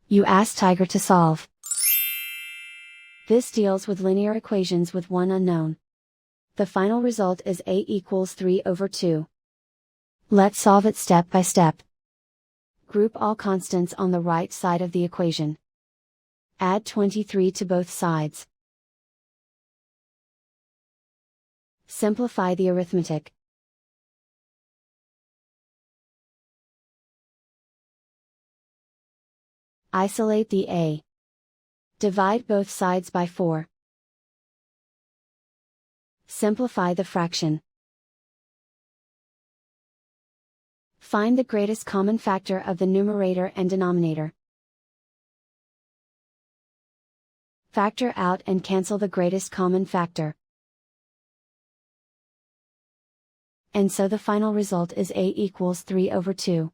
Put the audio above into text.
You ask Tiger to solve. This deals with linear equations with one unknown. The final result is a equals 3/2. Let's solve it step by step. Group all constants on the right side of the equation. Add 23 to both sides. Simplify the arithmetic. Isolate the a. Divide both sides by 4. Simplify the fraction. Find the greatest common factor of the numerator and denominator. Factor out and cancel the greatest common factor. And so the final result is a equals 3/2.